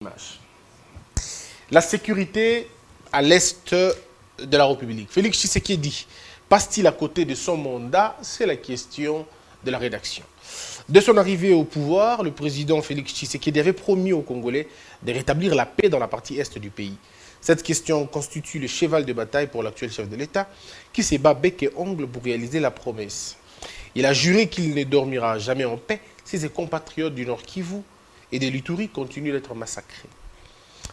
Image. La sécurité à l'est de la République. Félix Tshisekedi passe-t-il à côté de son mandat? C'est la question de la rédaction. De son arrivée au pouvoir, le président Félix Tshisekedi avait promis aux Congolais de rétablir la paix dans la partie est du pays. Cette question constitue le cheval de bataille pour l'actuel chef de l'État qui se bat bec et ongle pour réaliser la promesse. Il a juré qu'il ne dormira jamais en paix si ses compatriotes du Nord Kivu et de l'Ituri continuent d'être massacrés.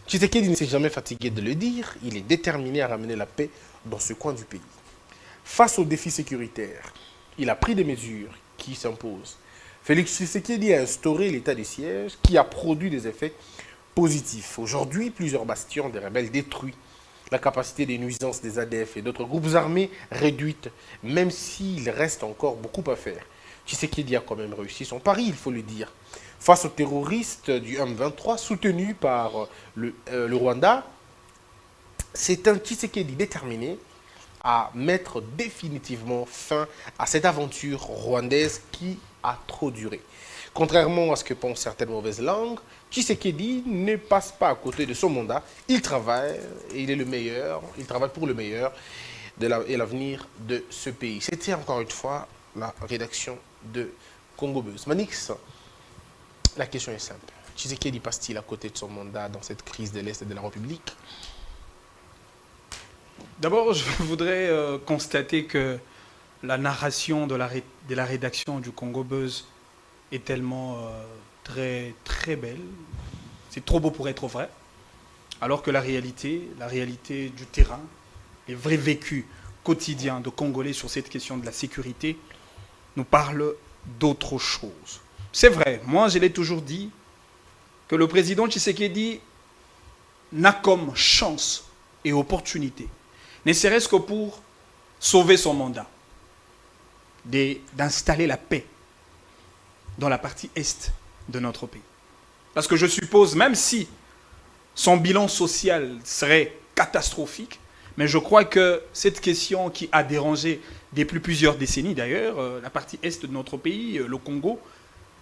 Tshisekedi ne s'est jamais fatigué de le dire, il est déterminé à ramener la paix dans ce coin du pays. Face aux défis sécuritaires, il a pris des mesures qui s'imposent. Félix Tshisekedi a instauré l'état de siège qui a produit des effets positifs. Aujourd'hui, plusieurs bastions des rebelles détruits, la capacité des nuisances des ADF et d'autres groupes armés réduite, même s'il reste encore beaucoup à faire. Tshisekedi a quand même réussi son pari, il faut le dire. Face aux terroristes du M23 soutenus par le Rwanda, c'est un Tshisekedi déterminé à mettre définitivement fin à cette aventure rwandaise qui a trop duré. Contrairement à ce que pensent certaines mauvaises langues, Tshisekedi ne passe pas à côté de son mandat. Il travaille et il est le meilleur, il travaille pour le meilleur et l'avenir de ce pays. C'était encore une fois la rédaction de Congo Buzz. Manix, la question est simple. Tshisekedi passe-t-il à côté de son mandat dans cette crise de l'Est de la République? D'abord, je voudrais constater que la narration de la rédaction du Congo Buzz est tellement très belle. C'est trop beau pour être vrai. Alors que la réalité du terrain, les vrais vécus quotidiens de Congolais sur cette question de la sécurité nous parle d'autre chose. C'est vrai, moi je l'ai toujours dit, que le président Tshisekedi n'a comme chance et opportunité, ne serait-ce que pour sauver son mandat, d'installer la paix dans la partie est de notre pays. Parce que je suppose, même si son bilan social serait catastrophique, mais je crois que cette question qui a dérangé depuis plusieurs décennies d'ailleurs, la partie est de notre pays, le Congo,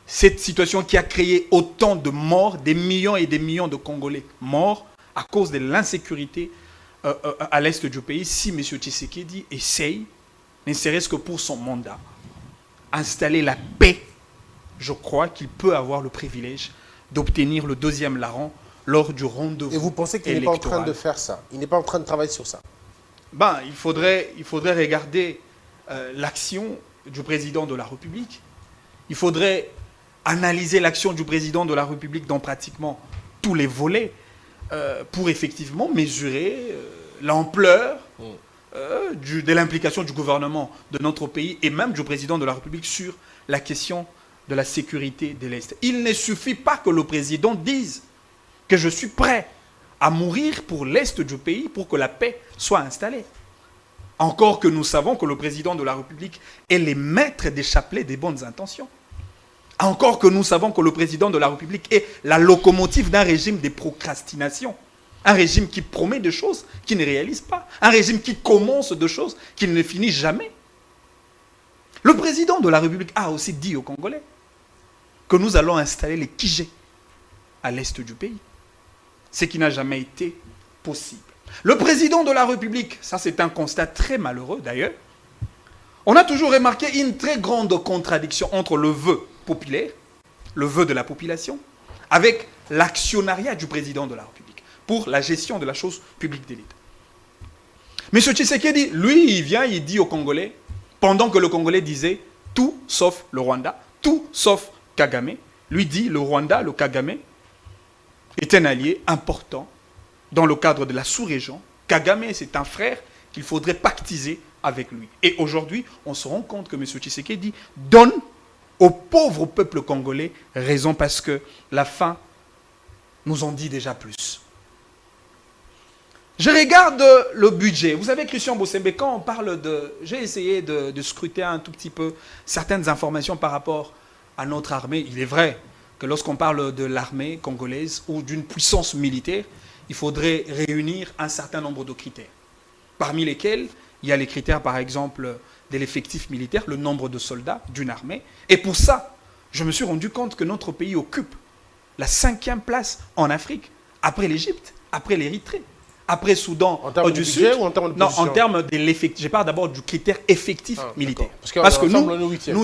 cette situation qui a créé autant de morts, des millions et des millions de Congolais morts à cause de l'insécurité à l'est du pays, si M. Tshisekedi essaye, ne serait-ce que pour son mandat, installer la paix, je crois qu'il peut avoir le privilège d'obtenir le deuxième larron lors du rendez-vous. Et vous pensez qu'il n'est pas en train de faire ça? Il n'est pas en train de travailler sur ça? Ben, il faudrait regarder l'action du président de la République. Il faudrait analyser l'action du président de la République dans pratiquement tous les volets pour effectivement mesurer l'ampleur de l'implication du gouvernement de notre pays et même du président de la République sur la question de la sécurité de l'Est. Il ne suffit pas que le président dise que je suis prêt à mourir pour l'Est du pays pour que la paix soit installée. Encore que nous savons que le président de la République est le maître des chapelets des bonnes intentions. Encore que nous savons que le président de la République est la locomotive d'un régime de procrastination. Un régime qui promet des choses qui ne réalise pas. Un régime qui commence des choses qui ne finit jamais. Le président de la République a aussi dit aux Congolais que nous allons installer les Kijé à l'est du pays. Ce qui n'a jamais été possible. Le président de la République, ça c'est un constat très malheureux d'ailleurs, on a toujours remarqué une très grande contradiction entre le vœu populaire, le vœu de la population, avec l'actionnariat du président de la République pour la gestion de la chose publique de l'État. M. Tshisekedi, lui, il vient, il dit aux Congolais, pendant que le Congolais disait tout sauf le Rwanda, tout sauf Kagame, lui dit le Rwanda, le Kagame, est un allié important dans le cadre de la sous-région. Kagame, c'est un frère qu'il faudrait pactiser avec lui. Et aujourd'hui, on se rend compte que M. Tshisekedi donne au pauvre peuple congolais raison parce que la faim nous en dit déjà plus. Je regarde le budget. Vous savez, Christian Bossembe, quand on parle de... J'ai essayé de scruter un tout petit peu certaines informations par rapport à notre armée. Il est vrai que lorsqu'on parle de l'armée congolaise ou d'une puissance militaire, il faudrait réunir un certain nombre de critères. Parmi lesquels, il y a les critères, par exemple, de l'effectif militaire, le nombre de soldats d'une armée. Et pour ça, je me suis rendu compte que notre pays occupe la 5e place en Afrique après l'Égypte, après l'Érythrée, après Soudan En termes de du budget Sud. ou en termes de Non, position? en termes de l'effectif. Je parle d'abord du critère effectif militaire. d'accord. Parce que Ensemble, on est huitième.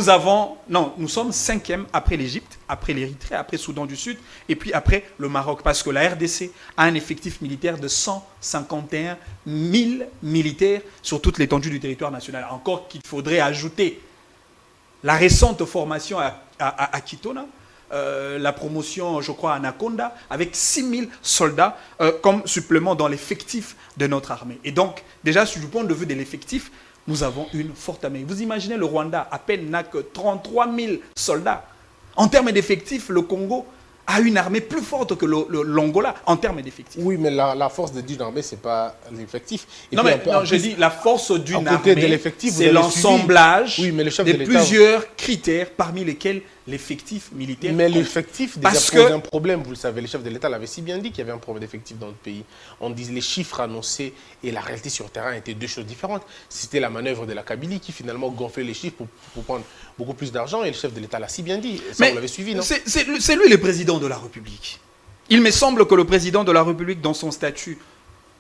nous sommes 5e après l'Égypte, après l'Érythrée, après Soudan du Sud, et puis après le Maroc. Parce que la RDC a un effectif militaire de 151 000 militaires sur toute l'étendue du territoire national. Encore qu'il faudrait ajouter la récente formation à Kitona, la promotion, je crois, à Anaconda, avec 6 000 soldats comme supplément dans l'effectif de notre armée. Et donc, déjà, du point de vue de l'effectif, nous avons une forte armée. Vous imaginez, le Rwanda, à peine, n'a que 33 000 soldats. En termes d'effectifs, le Congo a une armée plus forte que l'Angola, en termes d'effectifs. Oui, mais la force d'une armée, ce n'est pas l'effectif. Et Non, puis, mais non, je dis la force d'une à côté de armée, l'effectif, vous c'est avez l'assemblage suivi. Oui, mais le chef de de l'État- plusieurs critères, parmi lesquels l'effectif militaire. Mais compte. l'effectif déjà Parce pose que- un problème, vous le savez. Le chef de l'État l'avait si bien dit qu'il y avait un problème d'effectif dans le pays. On disait les chiffres annoncés et la réalité sur le terrain étaient deux choses différentes. C'était la manœuvre de la Kabylie qui finalement gonflait les chiffres pour prendre beaucoup plus d'argent et le chef de l'État l'a si bien dit. Ça, Mais on l'avait suivi, non? c'est lui le président de la République. Il me semble que le président de la République, dans son statut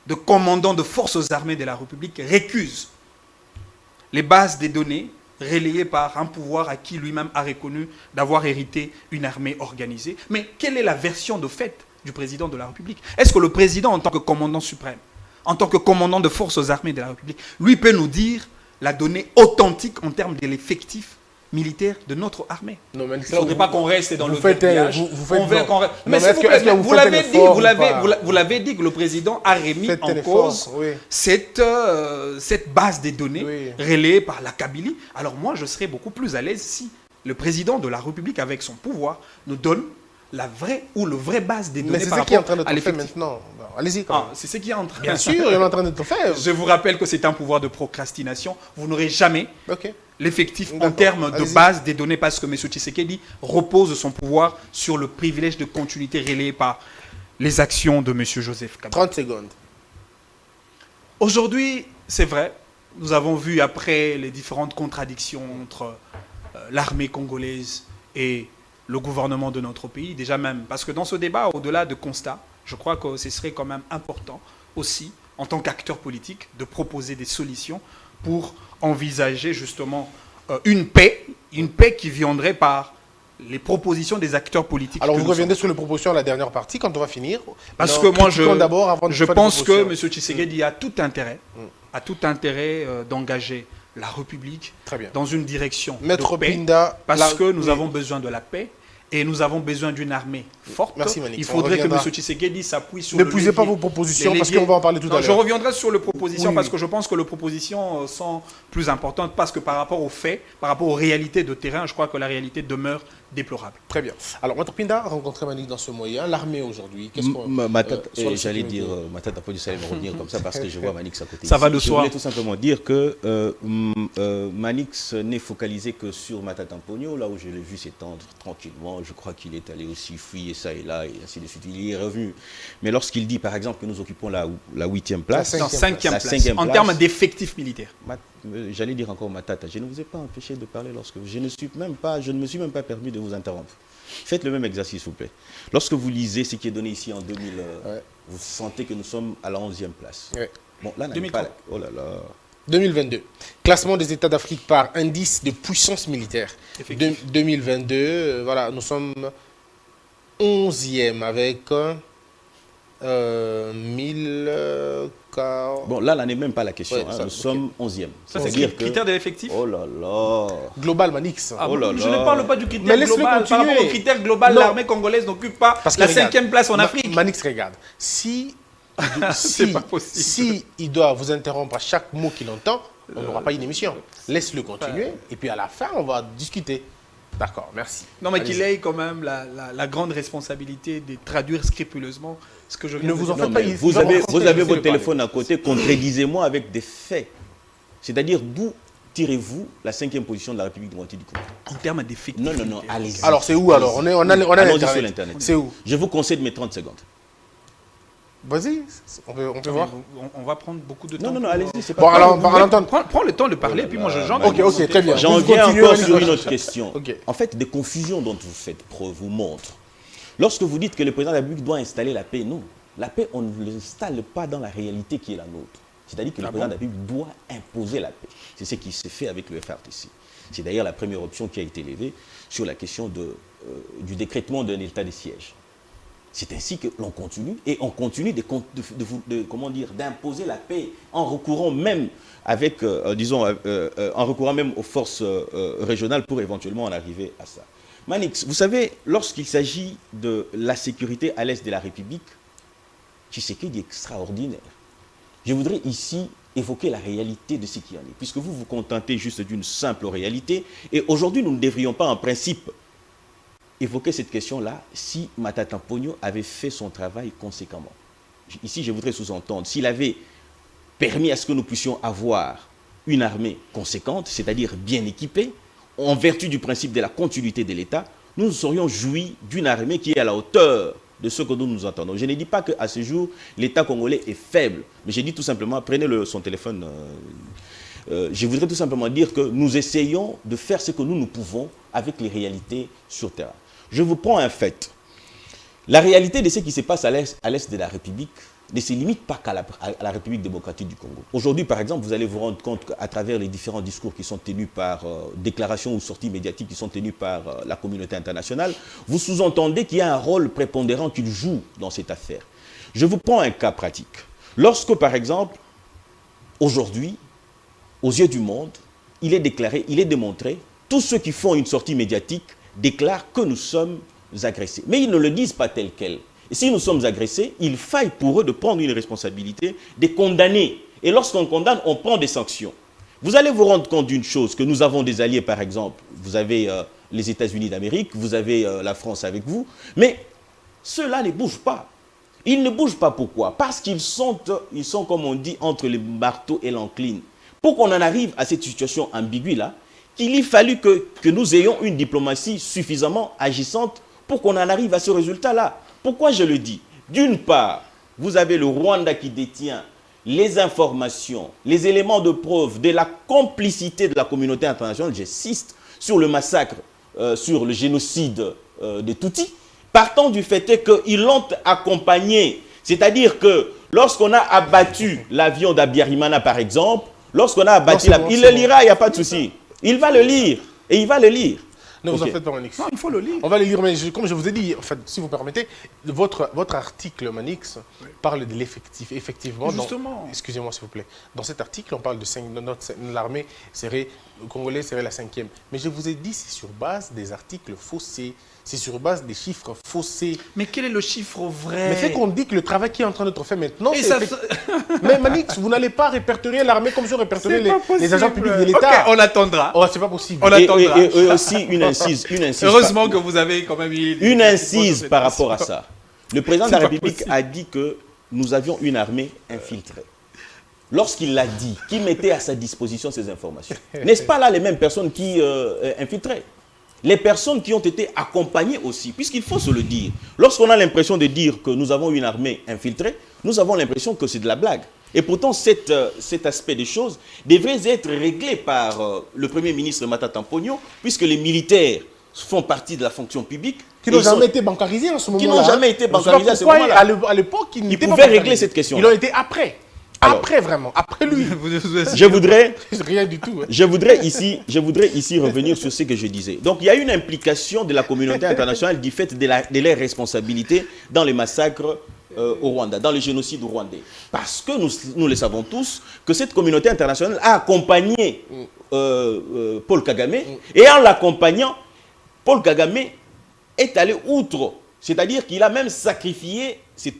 de commandant de forces armées de la République, récuse les bases des données relayées par un pouvoir à qui lui-même a reconnu d'avoir hérité une armée organisée. Mais quelle est la version de fait du président de la République? Est-ce que le président, en tant que commandant suprême, en tant que commandant de forces armées de la République, lui peut nous dire la donnée authentique en termes de l'effectif militaire de notre armée? Non, mais Il ne faudrait pas qu'on reste dans le faites, verbiage. vous faites On veut non. qu'on reste- Non, Mais mais s'il est-ce vous que- plaît, est-ce que vous vous faites l'avez un dit, effort vous ou pas? l'avez dit que le président a remis Faites un en effort, cause oui. cette base des données Oui. relayée par la Kabylie. Alors moi, je serais beaucoup plus à l'aise si le président de la République, avec son pouvoir, nous donne la vraie ou le vrai base des données Mais c'est par ça qui est en rapport train de à être fait l'effectif. maintenant. Bon, allez-y quand Ah, même. c'est ce qui est en train. Bien sûr, il est en train de tout faire. Je vous rappelle que c'est un pouvoir de procrastination. Vous n'aurez jamais Ok. l'effectif en D'accord. termes de Allez-y. base des données parce que M. Tshisekedi repose son pouvoir sur le privilège de continuité relayé par les actions de M. Joseph Kabila. 30 secondes. Aujourd'hui, c'est vrai, nous avons vu après les différentes contradictions entre l'armée congolaise et le gouvernement de notre pays, déjà même, parce que dans ce débat, au-delà de constats, je crois que ce serait quand même important aussi, en tant qu'acteur politique, de proposer des solutions pour envisager justement une paix qui viendrait par les propositions des acteurs politiques. Alors, que vous nous reviendrez sommes. sur les propositions à la dernière partie quand on va finir. Parce Alors, que moi, critiquons d'abord avant de je faire des pense que M. propositions. Tshisekedi a tout intérêt, d'engager la République Très bien. dans une direction Maître de paix, Pinda, parce que nous oui. avons besoin de la paix et nous avons besoin d'une armée forte. Merci, Manix. Il On faudrait que M. reviendra. Tshisekedi s'appuie sur N'épuisez pas levier- vos propositions les parce leviers. qu'on va en parler tout à Non, l'heure. je reviendrai sur les propositions Oui, parce oui. que je pense que les propositions sont plus importantes parce que par rapport aux faits, par rapport aux réalités de terrain, je crois que la réalité demeure déplorable. Très bien. Alors, Maître Pinda a rencontré Manix dans ce moyen. L'armée aujourd'hui, qu'est-ce qu'on... sur la J'allais sécurité. dire, ma tête a pas dû me revenir comme ça parce que je vois Manix à côté. Ça ici. va de Je soi. voulais tout simplement dire que Manix n'est focalisé que sur Matata Pogno, là où je l'ai vu s'étendre tranquillement. Je crois qu'il est allé aussi fouiller ça et là, et ainsi de suite. Il y est revenu. Mais lorsqu'il dit, par exemple, que nous occupons la 8e place, Non, Cinquième 5e La place. cinquième En place. termes d'effectifs militaires. J'allais dire encore Matata, je ne vous ai pas empêché de parler lorsque je ne me suis même pas permis de vous interrompre. Faites le même exercice, s'il vous plaît. Lorsque vous lisez ce qui est donné ici en 2000, Ouais. vous sentez que nous sommes à la 11e place. Ouais. Bon, là, 2003. oh là là. 2022. Classement des États d'Afrique par indice de puissance militaire. Effectif. 2022, voilà, nous sommes 11e avec 1040. Bon, là n'est même pas la question. Ouais, hein. ça, Nous ok. sommes 11e. Ça, c'est C'est-à-dire le critère de l'effectif. Oh là là. Global Manix. Ah, Oh là je là. ne parle pas du critère Mais laisse-le global. Par continuer. rapport au critère global, Non. l'armée congolaise n'occupe pas Parce que la regarde, 5e place en Afrique. Manix, regarde. Si, C'est pas possible. si il doit vous interrompre à chaque mot qu'il entend, on n'aura pas une émission. Laisse-le continuer et puis à la fin, on va discuter. D'accord, merci. Non, mais Allez-y. qu'il ait quand même la grande responsabilité de traduire scrupuleusement ce que je viens Ne de vous dire. en faites Non, pas, mais il- vous il va avez rentrer, votre laissez-le téléphone à côté, contredisez-moi avec des faits. C'est-à-dire, d'où tirez-vous la 5e position de la République démocratique du Congo? En termes d'effectifs. Non, militaires. allez-y. Alors, c'est où alors? On a Allons-y sur l'Internet. l'Internet. C'est où? Je vous concède mes 30 secondes. Vas-y, on peut voir. On va prendre beaucoup de temps. Non, non, non, pour- allez-y, c'est pas Bon, grave. alors, par l'entendre. Prends le temps de parler, puis moi je j'entre. Ok, ok, très bien. J'en Vous viens continuez, encore on y sur va. une autre question. Ok. En fait, des confusions dont vous faites preuve vous montrent. Lorsque vous dites que le président de la République doit installer la paix, non. la paix, on ne l'installe pas dans la réalité qui est la nôtre. C'est-à-dire que le président de la République doit imposer la paix. C'est ce qui s'est fait avec le FRTC. C'est d'ailleurs la première option qui a été levée sur la question du décrétement d'un état de siège. C'est ainsi que l'on continue, et on continue d'imposer la paix en recourant même en recourant même aux forces régionales pour éventuellement en arriver à ça. Manix, vous savez, lorsqu'il s'agit de la sécurité à l'est de la République, Tshisekedi est extraordinaire. Je voudrais ici évoquer la réalité de ce qui en est, puisque vous vous contentez juste d'une simple réalité, et aujourd'hui nous ne devrions pas en principe évoquer cette question-là si Matata Ponyo avait fait son travail conséquemment. Ici, je voudrais sous-entendre, s'il avait permis à ce que nous puissions avoir une armée conséquente, c'est-à-dire bien équipée, en vertu du principe de la continuité de l'État, nous serions jouis d'une armée qui est à la hauteur de ce que nous entendons. Je ne dis pas qu'à ce jour, l'État congolais est faible, mais je dis tout simplement, prenez son téléphone, je voudrais tout simplement dire que nous essayons de faire ce que nous pouvons avec les réalités sur terrain. Je vous prends un fait. La réalité de ce qui se passe à l'est de la République ne se limite pas qu'à la République démocratique du Congo. Aujourd'hui, par exemple, vous allez vous rendre compte qu'à travers les différents discours qui sont tenus par déclarations ou sorties médiatiques qui sont tenues par la communauté internationale, vous sous-entendez qu'il y a un rôle prépondérant qu'il joue dans cette affaire. Je vous prends un cas pratique. Lorsque, par exemple, aujourd'hui, aux yeux du monde, il est démontré, tous ceux qui font une sortie médiatique déclarent que nous sommes agressés. Mais ils ne le disent pas tel quel. Et si nous sommes agressés, il faille pour eux de prendre une responsabilité, de condamner. Et lorsqu'on condamne, on prend des sanctions. Vous allez vous rendre compte d'une chose, que nous avons des alliés, par exemple. Vous avez les États-Unis d'Amérique, vous avez la France avec vous. Mais ceux-là ne bougent pas. Ils ne bougent pas, pourquoi? Parce qu'ils sont, comme on dit, entre le marteau et l'enclume. Pour qu'on en arrive à cette situation ambiguë-là, qu'il ait fallu que nous ayons une diplomatie suffisamment agissante pour qu'on en arrive à ce résultat-là. Pourquoi je le dis? D'une part, vous avez le Rwanda qui détient les informations, les éléments de preuve de la complicité de la communauté internationale, j'insiste, sur le massacre, sur le génocide des Tutsis, partant du fait qu'ils l'ont accompagné. C'est-à-dire que lorsqu'on a abattu l'avion d'Abiyarimana, par exemple, lorsqu'on a abattu il le lira, il n'y a pas de souci. Il va le lire, et il va le lire. Ne vous en faites pas, Manix. Non, il faut le lire. On va le lire, mais comme je vous ai dit, en fait, si vous permettez, votre article, Manix, parle de l'effectif. Effectivement, justement. Excusez-moi, s'il vous plaît. Dans cet article, on parle de l'armée congolaise serait la 5e. Mais je vous ai dit, c'est sur base des articles faussés. C'est sur base des chiffres faussés. Mais quel est le chiffre vrai? Mais c'est qu'on dit que le travail qui est en train d'être fait maintenant, Mais Manix, vous n'allez pas répertorier l'armée comme je répertorie les agents publics de l'État. Ok, on attendra. Oh, c'est pas possible. On attendra. Et aussi une incise. Heureusement que vous avez quand même eu une incise par rapport à ça. Le président de la République a dit que nous avions une armée infiltrée. Lorsqu'il l'a dit, qui mettait à sa disposition ces informations? N'est-ce pas là les mêmes personnes qui infiltraient? Les personnes qui ont été accompagnées aussi, puisqu'il faut se le dire. Lorsqu'on a l'impression de dire que nous avons une armée infiltrée, nous avons l'impression que c'est de la blague. Et pourtant, cet aspect des choses devrait être réglé par le Premier ministre Matata Ponyo, puisque les militaires font partie de la fonction publique. Qui n'ont jamais été bancarisés en ce moment-là. Qui n'ont jamais été bancarisés à ce moment-là. À l'époque, ils pouvaient régler cette question. Ils ont été après. Après, vraiment. Après lui. Je voudrais... Rien du tout. Hein. Je voudrais ici revenir sur ce que je disais. Donc, il y a une implication de la communauté internationale du fait de leurs responsabilités dans les massacres au Rwanda, dans le génocide rwandais. Parce que nous le savons tous, que cette communauté internationale a accompagné Paul Kagame. Et en l'accompagnant, Paul Kagame est allé outre. C'est-à-dire qu'il a même sacrifié ces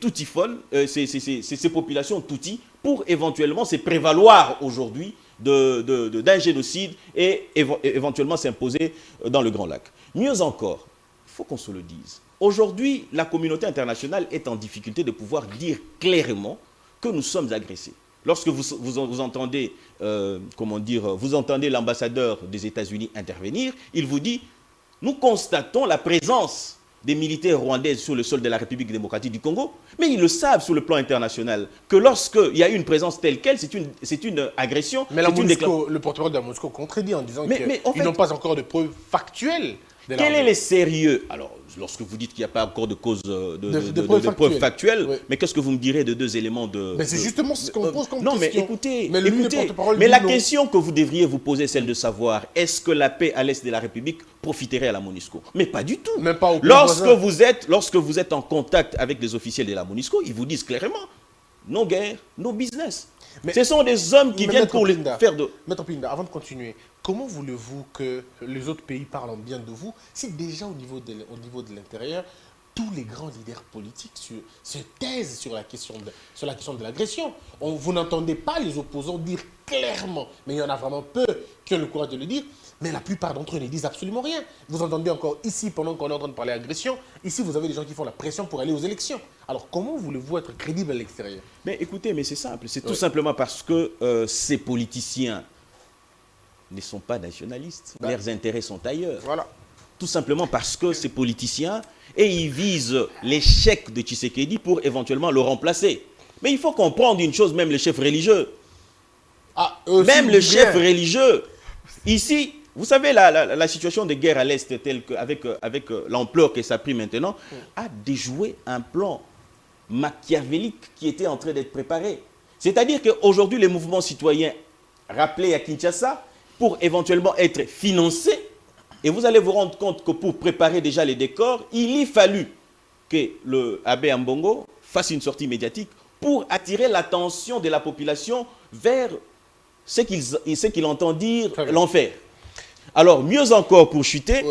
ces populations Tutsis pour éventuellement se prévaloir aujourd'hui d'un génocide et éventuellement s'imposer dans le Grand Lac. Mieux encore, il faut qu'on se le dise. Aujourd'hui, la communauté internationale est en difficulté de pouvoir dire clairement que nous sommes agressés. Lorsque vous entendez, vous entendez l'ambassadeur des États-Unis intervenir, il vous dit « Nous constatons la présence des militaires rwandais sur le sol de la République démocratique du Congo, mais ils le savent sur le plan international, que lorsqu'il y a une présence telle quelle, c'est une agression. Mais le porte-parole de la Moscou contredit en disant qu'ils n'ont pas encore de preuves factuelles Quel est le sérieux? Alors, lorsque vous dites qu'il n'y a pas encore de cause de preuve factuelle, oui. Mais qu'est-ce que vous me direz de deux éléments de... Mais c'est justement ce qu'on pose comme non, question. Mais écoutez, mais la question que vous devriez vous poser, celle de savoir, est-ce que la paix à l'est de la République profiterait à la MONUSCO? Mais pas du tout. Même pas au lorsque vous êtes en contact avec les officiels de la MONUSCO, ils vous disent clairement, no guerre, no business. Mais, ce sont des hommes qui viennent pour faire de... Maître Pinda, avant de continuer, comment voulez-vous que les autres pays parlent bien de vous si déjà au niveau de l'intérieur, tous les grands leaders politiques se taisent sur la question de l'agression? Vous n'entendez pas les opposants dire clairement, mais il y en a vraiment peu qui ont le courage de le dire, mais la plupart d'entre eux ne disent absolument rien. Vous entendez encore ici, pendant qu'on est en train de parler agression, ici vous avez des gens qui font la pression pour aller aux élections. Alors comment voulez-vous être crédible à l'extérieur? Mais écoutez, mais c'est simple, c'est tout simplement parce que ces politiciens ne sont pas nationalistes, leurs intérêts sont ailleurs. Voilà. Tout simplement parce que ces politiciens, et ils visent l'échec de Tshisekedi pour éventuellement le remplacer. Mais il faut comprendre une chose, même les chefs religieux. Même le chef religieux, ici, vous savez, la situation de guerre à l'Est, telle qu'avec l'ampleur que ça a pris maintenant, a déjoué un plan machiavélique qui était en train d'être préparé. C'est-à-dire qu'aujourd'hui, les mouvements citoyens rappelés à Kinshasa, pour éventuellement être financés, et vous allez vous rendre compte que pour préparer déjà les décors, il y fallu que le Abbé Ambongo fasse une sortie médiatique pour attirer l'attention de la population vers ce qu'il entend dire l'enfer. Alors, mieux encore pour chuter,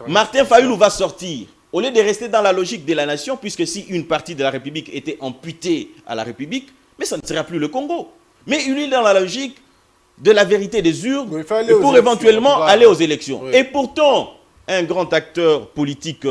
Martin Fayulu va sortir. Au lieu de rester dans la logique de la nation, puisque si une partie de la République était amputée à la République, mais ça ne sera plus le Congo. Mais il est dans la logique de la vérité des urnes pour éventuellement aller aux élections. Oui. Et pourtant, un grand acteur politique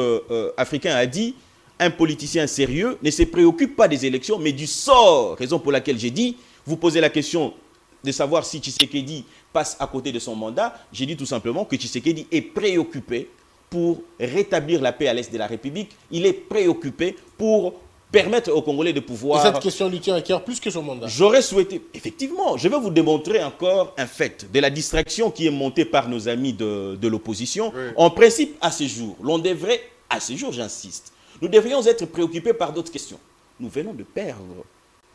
africain a dit, un politicien sérieux ne se préoccupe pas des élections, mais du sort. Raison pour laquelle j'ai dit, vous posez la question de savoir si Tshisekedi passe à côté de son mandat. J'ai dit tout simplement que Tshisekedi est préoccupé pour rétablir la paix à l'est de la République. Il est préoccupé pour permettre aux Congolais de pouvoir... Et cette question lui tient à cœur plus que son mandat. J'aurais souhaité... Effectivement, je vais vous démontrer encore un fait de la distraction qui est montée par nos amis de l'opposition. Oui. En principe, à ce jour, l'on devrait... À ce jour, j'insiste. Nous devrions être préoccupés par d'autres questions. Nous venons de perdre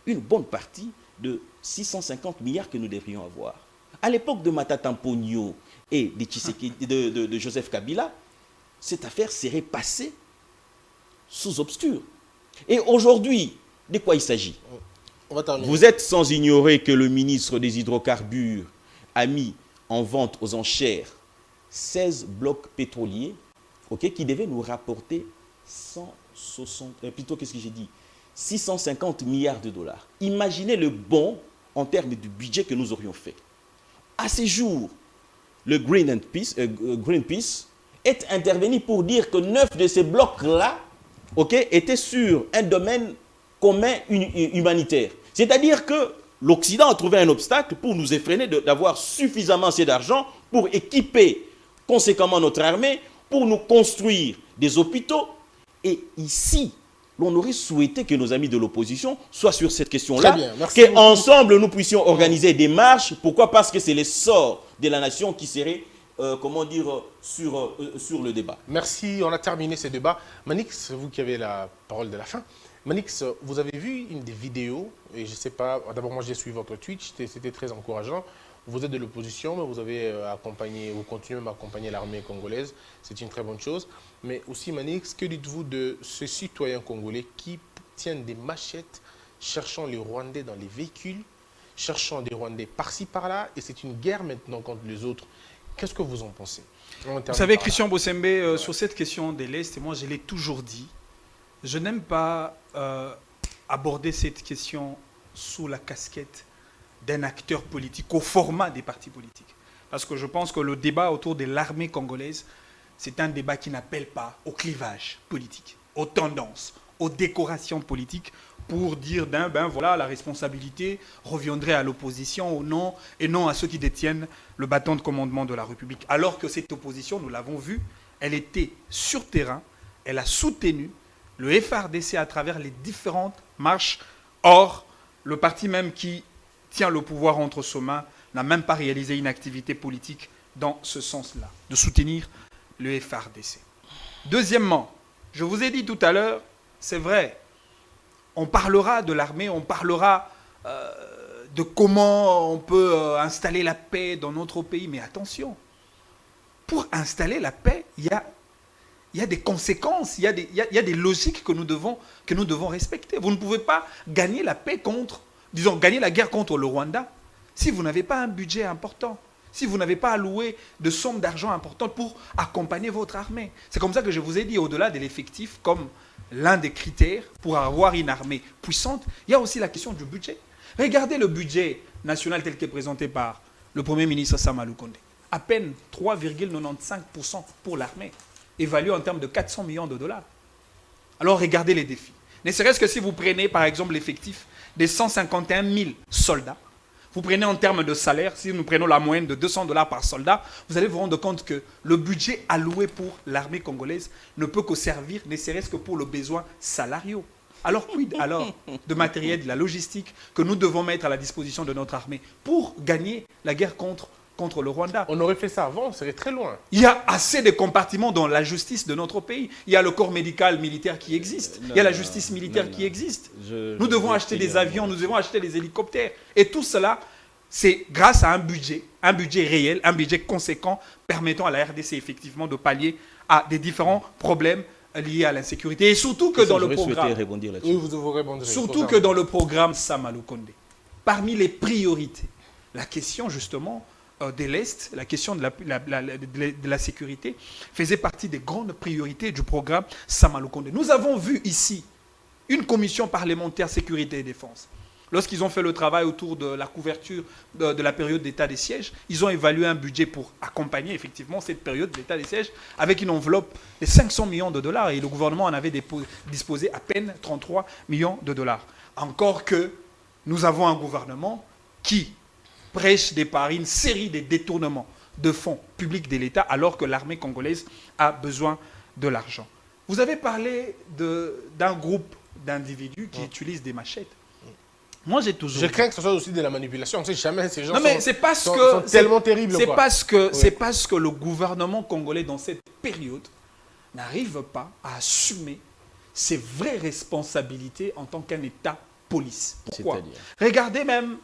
une bonne partie de 650 milliards que nous devrions avoir. À l'époque de Matata Ponyo et de Joseph Kabila, cette affaire serait passée sous obscur. Et aujourd'hui, de quoi il s'agit? Vous êtes sans ignorer que le ministre des Hydrocarbures a mis en vente aux enchères 16 blocs pétroliers, qui devaient nous rapporter 650 milliards de dollars. Imaginez le bond en termes de budget que nous aurions fait. À ce jour, le Greenpeace est intervenu pour dire que 9 de ces blocs-là étaient sur un domaine commun humanitaire. C'est-à-dire que l'Occident a trouvé un obstacle pour nous effréner d'avoir suffisamment assez d'argent pour équiper conséquemment notre armée, pour nous construire des hôpitaux. Et ici, l'on aurait souhaité que nos amis de l'opposition soient sur cette question-là, qu'ensemble nous puissions organiser des marches. Pourquoi? Parce que c'est l'essor de la nation qui serait, sur le débat. Merci, on a terminé ce débat. Manix, c'est vous qui avez la parole de la fin. Manix, vous avez vu une des vidéos, et je ne sais pas, d'abord moi j'ai suivi votre Twitch, c'était très encourageant. Vous êtes de l'opposition, mais vous avez accompagné, vous continuez à accompagner l'armée congolaise, c'est une très bonne chose. Mais aussi, Manix, que dites-vous de ces citoyens congolais qui tiennent des machettes, cherchant les Rwandais dans les véhicules, cherchant des Rwandais par-ci, par-là, et c'est une guerre maintenant contre les autres. Qu'est-ce que vous en pensez? Vous savez, Christian Bossembe, sur cette question de l'Est, moi je l'ai toujours dit, je n'aime pas aborder cette question sous la casquette d'un acteur politique, au format des partis politiques. Parce que je pense que le débat autour de l'armée congolaise, c'est un débat qui n'appelle pas au clivage politique, aux tendances, aux décorations politiques, pour dire voilà, la responsabilité reviendrait à l'opposition ou non, et non à ceux qui détiennent le bâton de commandement de la République. Alors que cette opposition, nous l'avons vu, elle était sur terrain, elle a soutenu le FARDC à travers les différentes marches. Or, le parti même qui tient le pouvoir entre ses mains n'a même pas réalisé une activité politique dans ce sens-là, de soutenir le FARDC. Deuxièmement, je vous ai dit tout à l'heure, c'est vrai, on parlera de l'armée, on parlera de comment on peut installer la paix dans notre pays, mais attention, pour installer la paix, il y a des conséquences, il y a des logiques que nous devons respecter. Vous ne pouvez pas gagner la paix gagner la guerre contre le Rwanda si vous n'avez pas un budget important, si vous n'avez pas alloué de sommes d'argent importantes pour accompagner votre armée. C'est comme ça que je vous ai dit, au-delà de l'effectif, comme l'un des critères pour avoir une armée puissante, il y a aussi la question du budget. Regardez le budget national tel qu'est présenté par le Premier ministre Samalou Kondé. À peine 3,95% pour l'armée, évalué en termes de 400 millions de dollars. Alors regardez les défis. Ne serait-ce que si vous prenez par exemple l'effectif des 151 000 soldats, vous prenez en termes de salaire, si nous prenons la moyenne de 200 $ par soldat, vous allez vous rendre compte que le budget alloué pour l'armée congolaise ne peut que servir, ne serait-ce que pour le besoin salariaux. Alors quid alors de matériel, de la logistique que nous devons mettre à la disposition de notre armée pour gagner la guerre contre le Rwanda? On aurait fait ça avant, on serait très loin. Il y a assez de compartiments dans la justice de notre pays. Il y a le corps médical militaire qui existe. Il y a la justice militaire qui existe. Nous devons acheter des avions, nous devons acheter des hélicoptères. Et tout cela, c'est grâce à un budget réel, un budget conséquent permettant à la RDC effectivement de pallier à des différents problèmes liés à l'insécurité. Et surtout que dans le programme, Oui, vous répondrez. surtout que dans le programme Samalou Kondé, parmi les priorités, la question justement de l'Est, la question de la sécurité faisait partie des grandes priorités du programme Samalou Kondé. Nous avons vu ici une commission parlementaire sécurité et défense. Lorsqu'ils ont fait le travail autour de la couverture de la période d'état des sièges, ils ont évalué un budget pour accompagner effectivement cette période d'état des sièges avec une enveloppe de 500 millions de dollars et le gouvernement en avait disposé à peine 33 millions de dollars. Encore que nous avons un gouvernement qui prêche des paris, une série de détournements de fonds publics de l'État alors que l'armée congolaise a besoin de l'argent. Vous avez parlé d'un groupe d'individus qui utilisent des machettes. Moi, j'ai toujours... Je crains que ce soit aussi de la manipulation. On ne sait jamais, ces gens sont tellement terribles. C'est parce que le gouvernement congolais, dans cette période, n'arrive pas à assumer ses vraies responsabilités en tant qu'un État police. Pourquoi? Regardez même,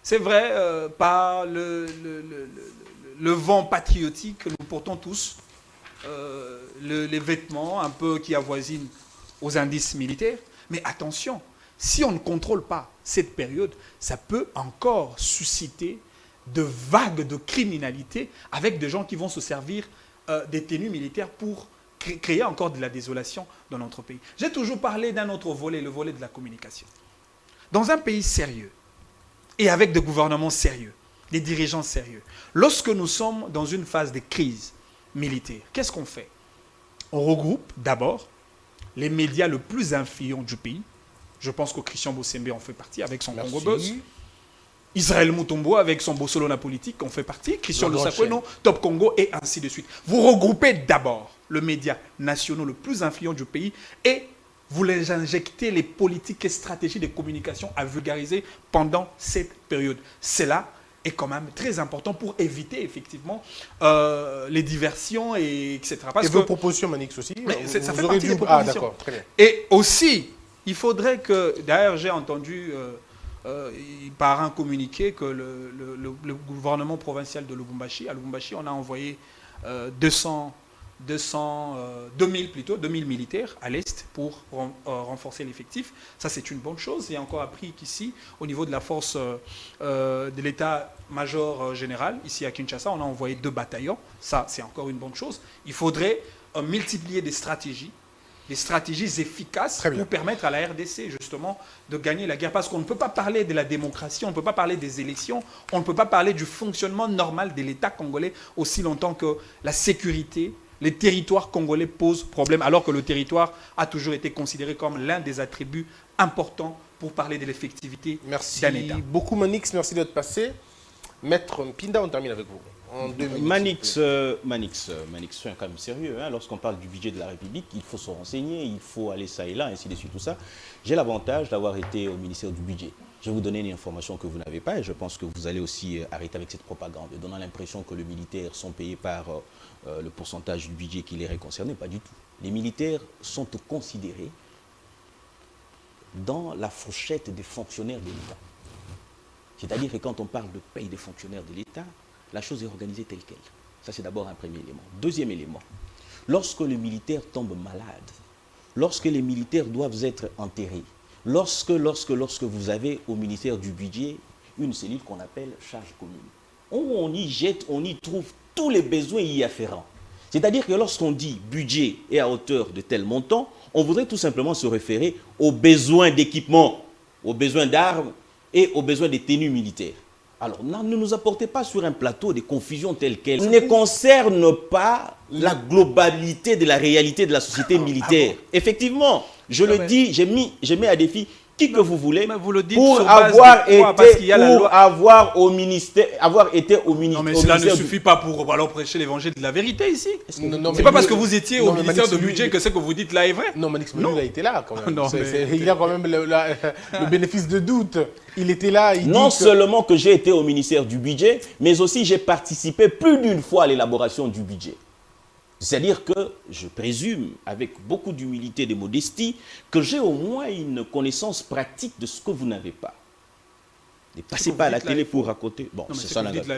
c'est vrai, par le vent patriotique que nous portons tous, les vêtements un peu qui avoisinent aux indices militaires. Mais attention, si on ne contrôle pas cette période, ça peut encore susciter de vagues de criminalité avec des gens qui vont se servir des tenues militaires pour créer encore de la désolation dans notre pays. J'ai toujours parlé d'un autre volet, le volet de la communication. Dans un pays sérieux et avec des gouvernements sérieux, des dirigeants sérieux, lorsque nous sommes dans une phase de crise militaire, qu'est-ce qu'on fait? On regroupe d'abord les médias les plus influents du pays. Je pense que Christian Bossembe en fait partie avec son Congo Buzz. Israël Mutombo avec son Bossolona politique en fait partie. Christian Lusakweno, Top Congo et ainsi de suite. Vous regroupez d'abord le média national le plus influent du pays et vous les injectez les politiques et stratégies de communication à vulgariser pendant cette période. Cela est quand même très important pour éviter effectivement les diversions et etc. Parce vos propositions, Manix, aussi. Ça fait partie des propositions. Ah, d'accord, très bien. Et aussi, il faudrait que, d'ailleurs j'ai entendu par un communiqué que le gouvernement provincial de Lubumbashi, à Lubumbashi, on a envoyé 2000 militaires à l'Est pour renforcer l'effectif. Ça, c'est une bonne chose. J'ai encore appris qu'ici, au niveau de la force de l'état-major général, ici à Kinshasa, on a envoyé 2 bataillons. Ça, c'est encore une bonne chose. Il faudrait multiplier des stratégies efficaces pour permettre à la RDC justement de gagner la guerre. Parce qu'on ne peut pas parler de la démocratie, on ne peut pas parler des élections, on ne peut pas parler du fonctionnement normal de l'État congolais aussi longtemps que la sécurité, les territoires congolais posent problème, alors que le territoire a toujours été considéré comme l'un des attributs importants pour parler de l'effectivité d'un État. Merci beaucoup Manix, merci d'être passé. Maître Mpinda, on termine avec vous. Manix, soyons quand même sérieux. Hein. Lorsqu'on parle du budget de la République, il faut se renseigner, il faut aller ça et là, ainsi de suite, tout ça. J'ai l'avantage d'avoir été au ministère du budget. Je vais vous donner une information que vous n'avez pas et je pense que vous allez aussi arrêter avec cette propagande, donnant l'impression que les militaires sont payés par le pourcentage du budget qui les est concerné. Pas du tout. Les militaires sont considérés dans la fourchette des fonctionnaires de l'État. C'est-à-dire que quand on parle de paye des fonctionnaires de l'État, la chose est organisée telle qu'elle. Ça, c'est d'abord un premier élément. Deuxième élément, lorsque le militaire tombe malade, lorsque les militaires doivent être enterrés, lorsque vous avez au ministère du budget une cellule qu'on appelle charge commune, où on y jette, on y trouve tous les besoins y afférents. C'est-à-dire que lorsqu'on dit budget est à hauteur de tel montant, on voudrait tout simplement se référer aux besoins d'équipement, aux besoins d'armes et aux besoins des tenues militaires. Alors, ne nous apportez pas sur un plateau des confusions telles qu'elles ne concernent pas la globalité de la réalité de la société militaire. Effectivement, je le dis, je mets à défi qui que vous voulez vous le dites pour sur base avoir de quoi? Parce qu'il y a la loi. avoir été au ministère. Non, mais cela ne suffit pas pour alors prêcher l'évangile de la vérité ici. Non, C'est pas parce que vous étiez au ministère de Manix, budget que ce que vous dites là est vrai. Non, Manix, il a été là quand même. Non, Il a quand même le bénéfice de doute. Il était là. Non seulement que j'ai été au ministère du budget, mais aussi j'ai participé plus d'une fois à l'élaboration du budget. C'est-à-dire que je présume, avec beaucoup d'humilité et de modestie, que j'ai au moins une connaissance pratique de ce que vous n'avez pas. Ne passez pas à la télé pour raconter. Bon, ça n'engage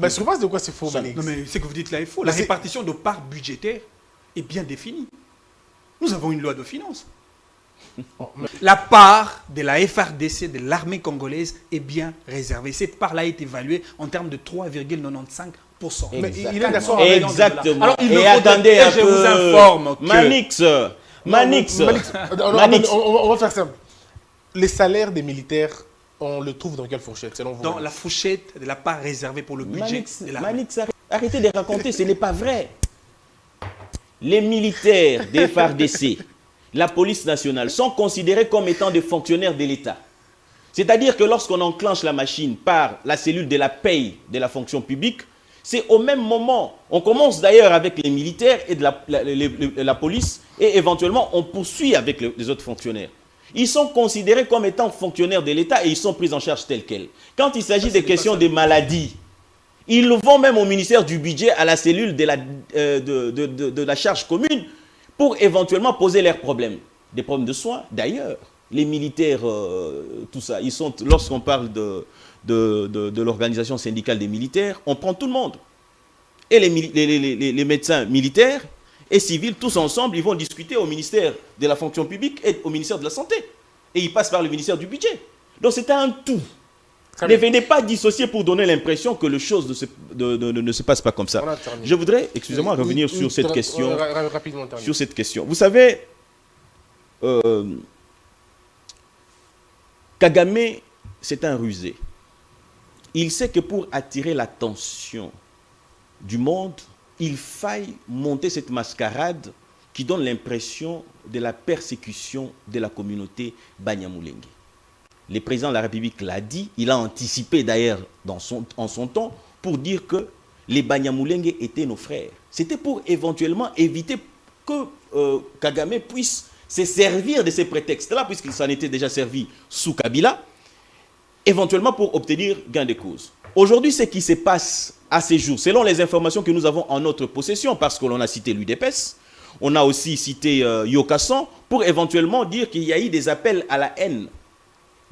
pas. Sur base de quoi c'est faux, Manix? Non, mais ce que vous dites là est faux. La répartition de parts budgétaires est bien définie. Nous avons une loi de finances. La part de la FARDC, de l'armée congolaise, est bien réservée. Cette part-là est évaluée en termes de 3,95%. Mais il est d'accord. Exactement. Alors, et attendez un peu. Je vous informe que... Manix. On va faire simple. Les salaires des militaires, on le trouve dans quelle fourchette selon vous? Dans la fourchette de la part réservée pour le budget de l'armée. Manix, arrêtez de raconter, ce n'est pas vrai. Les militaires des FARDC, la police nationale, sont considérés comme étant des fonctionnaires de l'État. C'est-à-dire que lorsqu'on enclenche la machine par la cellule de la paye de la fonction publique, c'est au même moment. On commence d'ailleurs avec les militaires et de la police et éventuellement on poursuit avec les autres fonctionnaires. Ils sont considérés comme étant fonctionnaires de l'État et ils sont pris en charge tels quels. Quand il s'agit des questions de maladies, ils vont même au ministère du budget, à la cellule de la charge commune pour éventuellement poser leurs problèmes. Des problèmes de soins. D'ailleurs, les militaires, tout ça, ils sont, lorsqu'on parle de l'organisation syndicale des militaires, on prend tout le monde. Et les médecins militaires et civils, tous ensemble, ils vont discuter au ministère de la fonction publique et au ministère de la santé. Et ils passent par le ministère du budget. Donc c'est un tout. Ne venez pas dissocier pour donner l'impression que les choses ne se passent pas comme ça. Je voudrais, excusez-moi, revenir sur cette question. Sur cette question. Vous savez, Kagame, c'est un rusé. Il sait que pour attirer l'attention du monde, il faille monter cette mascarade qui donne l'impression de la persécution de la communauté Banyamulenge. Le président de la République l'a dit, il a anticipé d'ailleurs en son temps pour dire que les Banyamulenge étaient nos frères. C'était pour éventuellement éviter que Kagame puisse se servir de ces prétextes-là, puisqu'il s'en était déjà servi sous Kabila, éventuellement pour obtenir gain de cause. Aujourd'hui, ce qui se passe à ces jours, selon les informations que nous avons en notre possession, parce que l'on a cité l'UDPS, on a aussi cité Yokasson, pour éventuellement dire qu'il y a eu des appels à la haine.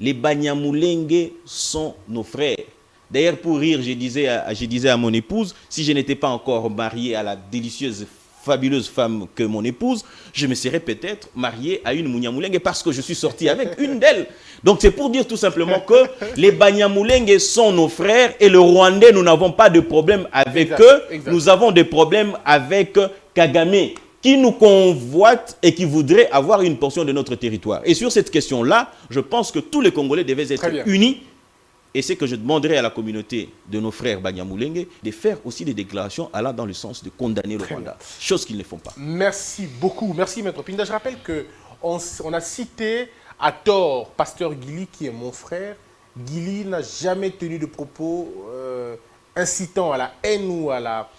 Les Banyamulenge sont nos frères. D'ailleurs, pour rire, je disais à mon épouse, si je n'étais pas encore marié à la délicieuse, fabuleuse femme que mon épouse, je me serais peut-être marié à une Munyamulenge parce que je suis sorti avec une d'elles. Donc c'est pour dire tout simplement que les Banyamulenge sont nos frères et le Rwandais, nous n'avons pas de problème avec eux. Nous avons des problèmes avec Kagame qui nous convoite et qui voudrait avoir une portion de notre territoire. Et sur cette question-là, je pense que tous les Congolais devaient être unis. Et c'est que je demanderai à la communauté de nos frères Banyamulenge de faire aussi des déclarations allant dans le sens de condamner le Rwanda. Chose qu'ils ne font pas. Merci beaucoup. Merci, Maître Pinda. Je rappelle qu'on a cité à tort Pasteur Guili, qui est mon frère. Guili n'a jamais tenu de propos incitant à la haine ou à la...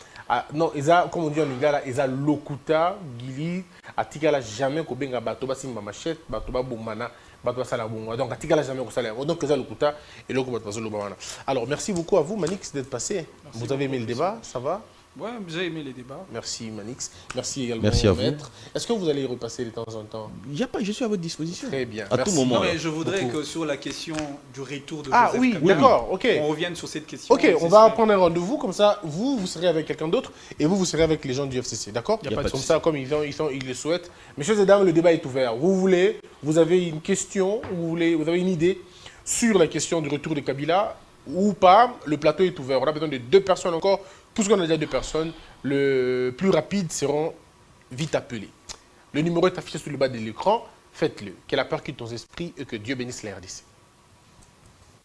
non, comme on dit en lingala, ils ont lokuta, Guili, atikala jamais kobenga batoba simba machette, batoba bomana, Donc, alors, merci beaucoup à vous, Manix, d'être passé. Vous avez aimé le débat, ça va? Ouais, j'ai aimé les débats. Merci, Manix. Merci également, Merci à vous. Maître. Est-ce que vous allez y repasser de temps en temps? Il y a pas, je suis à votre disposition. Très bien. À tout Merci. moment. Non, là. mais je voudrais Beaucoup. que sur la question du retour de Ah Joseph oui, Kabila, d'accord, ok. on revienne sur cette question. Ok, on va prendre un rendez-vous, comme ça, vous serez avec quelqu'un d'autre et vous serez avec les gens du FCC, d'accord? Y a pas de Comme souci. ça, comme ils le souhaitent. Messieurs et dames, le débat est ouvert. Vous avez une question, vous avez une idée sur la question du retour de Kabila ou pas, le plateau est ouvert. On a besoin de 2 personnes encore. Puisqu'on a déjà 2 personnes, le plus rapide seront vite appelés. Le numéro est affiché sur le bas de l'écran. Faites-le. Que la peur quitte ton esprit et que Dieu bénisse la RDC.